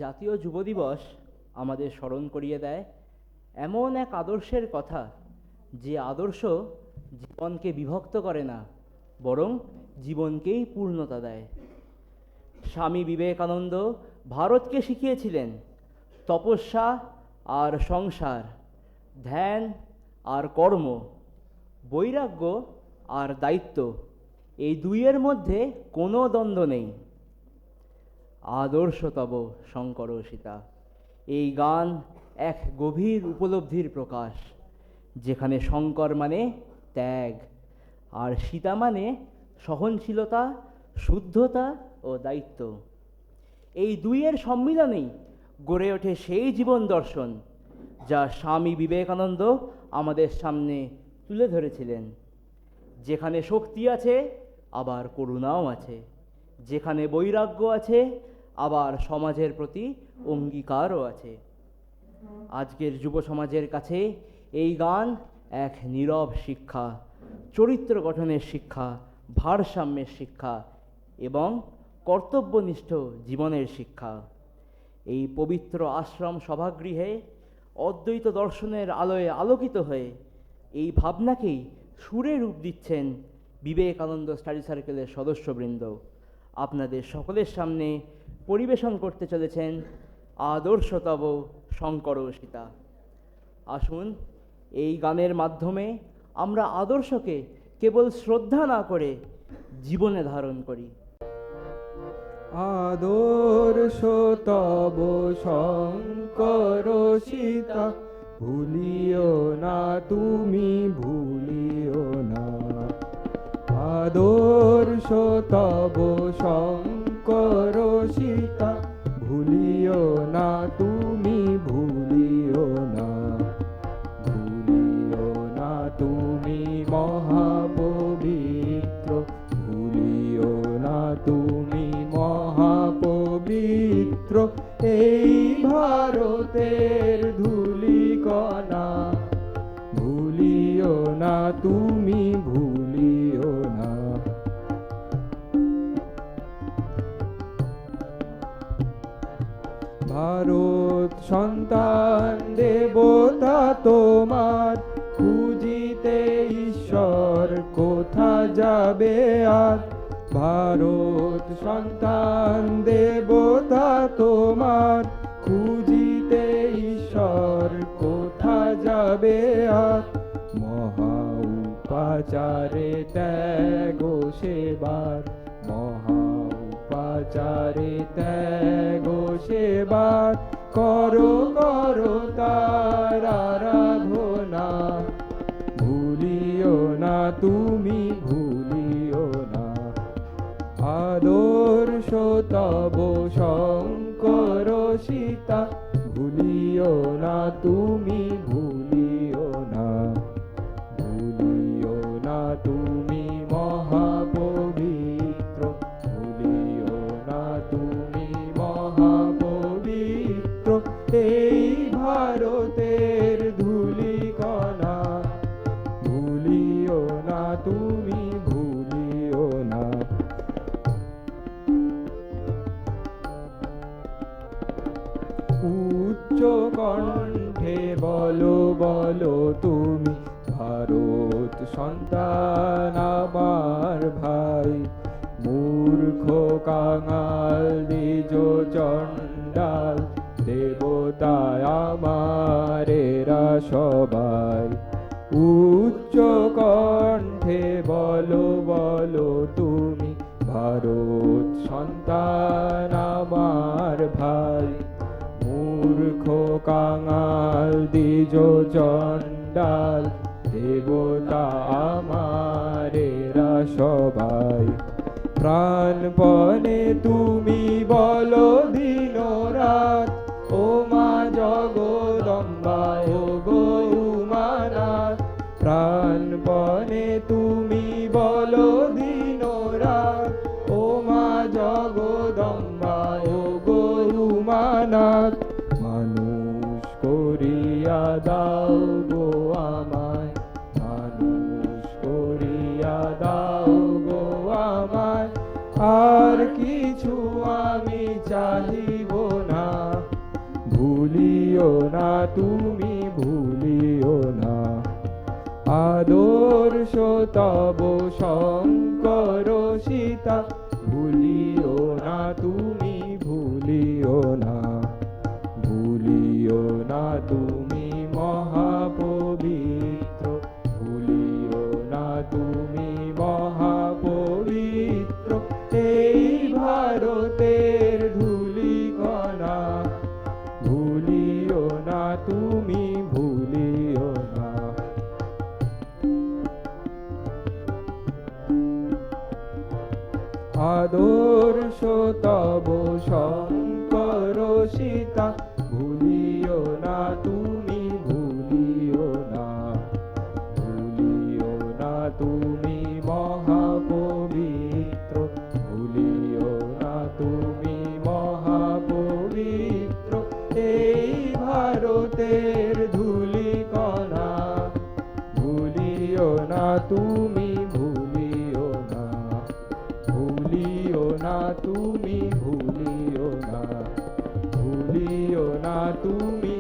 জাতীয় যুব দিবস আমাদের স্মরণ করিয়ে দেয় এমন এক আদর্শের কথা, যে আদর্শ জীবনকে বিভক্ত করে না, বরং জীবনকেই পূর্ণতা দেয়। স্বামী বিবেকানন্দ ভারতকে শিখিয়েছিলেন তপস্যা আর সংসার, ধ্যান আর কর্ম, বৈরাগ্য আর দায়িত্ব, এই দুইয়ের মধ্যে কোনো দ্বন্দ্ব নেই। আদর্শ তব শঙ্কর সীতা, এই গান এক গভীর উপলব্ধির প্রকাশ, যেখানে শঙ্কর মানে ত্যাগ আর সীতা মানে সহনশীলতা, শুদ্ধতা ও দায়িত্ব। এই দুইয়ের সম্মিলনেই গড়ে ওঠে সেই জীবন দর্শন যা স্বামী বিবেকানন্দ আমাদের সামনে তুলে ধরেছিলেন। যেখানে শক্তি আছে আবার করুণাও আছে, যেখানে বৈরাগ্য আছে আবার সমাজের প্রতি অঙ্গীকারও আছে। আজকের যুব সমাজের কাছে এই গান এক নীরব শিক্ষা, চরিত্র গঠনের শিক্ষা, ভারসাম্যের শিক্ষা এবং কর্তব্যনিষ্ঠ জীবনের শিক্ষা। এই পবিত্র আশ্রম সভাগৃহে অদ্বৈত দর্শনের আলোয় আলোকিত হয়ে এই ভাবনাকেই সুরে রূপ দিচ্ছেন বিবেকানন্দ স্টাডি সার্কেলের সদস্যবৃন্দ। আপনাদের সকলের সামনে পরিবেশন করতে চলেছেন আদর্শ তব শঙ্কর সীতা। আসুন এই গানের মাধ্যমে আমরা আদর্শকে কেবল শ্রদ্ধা না করে জীবনে ধারণ করি। আদর্শ তব শঙ্কর সীতা, ভুলিও না তুমি ভুলিও না। আদর্শ তব শঙ্কর সীতা, ভুলিও না তুমি ভুলিও না। ভুলিও না তুমি মহাপবিত্র, ভুলিও না তুমি মহাপবিত্র এই ভারতের ধূলিকণা। ভুলিও না তুমি ভুলিও না। ভারত সন্তান দেবতা তোমার, খুঁজিতে ঈশ্বর কোথা যাবে আর। ভারত সন্তান দেবতা তোমার, খুঁজিতে ঈশ্বর কোথা যাবে আর। মহা উপাচারে ত্যাগ সেবার, মহা উপাচারে ত্যাগ সেবার, করো করো তার আরাধনা। ভুলিও না তুমি ভুলিও না। আদর্শ তব শঙ্কর সীতা, ভুলিও না তুমি ভুলিও না। ভুলিও না তুমি মহাপবিত্র, ভুলিও না তুমি মহাপবিত্র এই ভারতের ধূলিকণা। ভুলিও না তুমি ভুলিও না। উচ্চ কণ্ঠে বলো বলো তুমি, ভারত সন্তান আমার ভাই। মূর্খ কাঙাল দ্বিজ চণ্ডাল, দেবতা আমার এরা সবাই। উচ্চ কণ্ঠে বলো বলো তুমি, ভারত সন্তান আমার ভাই। মূর্খ কাঙাল দ্বিজ চণ্ডাল, দেবতা আমার এরা সবাই। প্রাণপণে তুমি বলো দিন রাত, ও মা জগদম্বা ও গো উমানাথ। প্রাণপণে তুমি বলো দিন রাত, ও মা জগদম্বা ও গো উমানাথ। মানুষ করিয়া দাও গো আমায়, মানুষ করিয়া দাও গো আমায়। আর কিছু আমি চাহিব না। ভুলিও না তুমি ভুলিও না আদর্শ তব শঙ্কর সীতা ভুলিও না তুমি ভুলিও না ভুলিও না তুমি মহাপবিত্র ভুলিও না তুমি মহাপবিত্র এই ভারতের ধূলিকণা ভুলিও না তুমি ভুলিও না আদর্শ তব শঙ্কর সীতা ভুলিও না তুমি ভুলিও না ভুলিও না তুমি মহাপবিত্র ভুলিও না তুমি মহাপবিত্র এই ভারতের ধূলিকণা ভুলিও না তুমি ভুলিও না ভুলিও না তুমি ভুলিও না ভুলিও না তুমি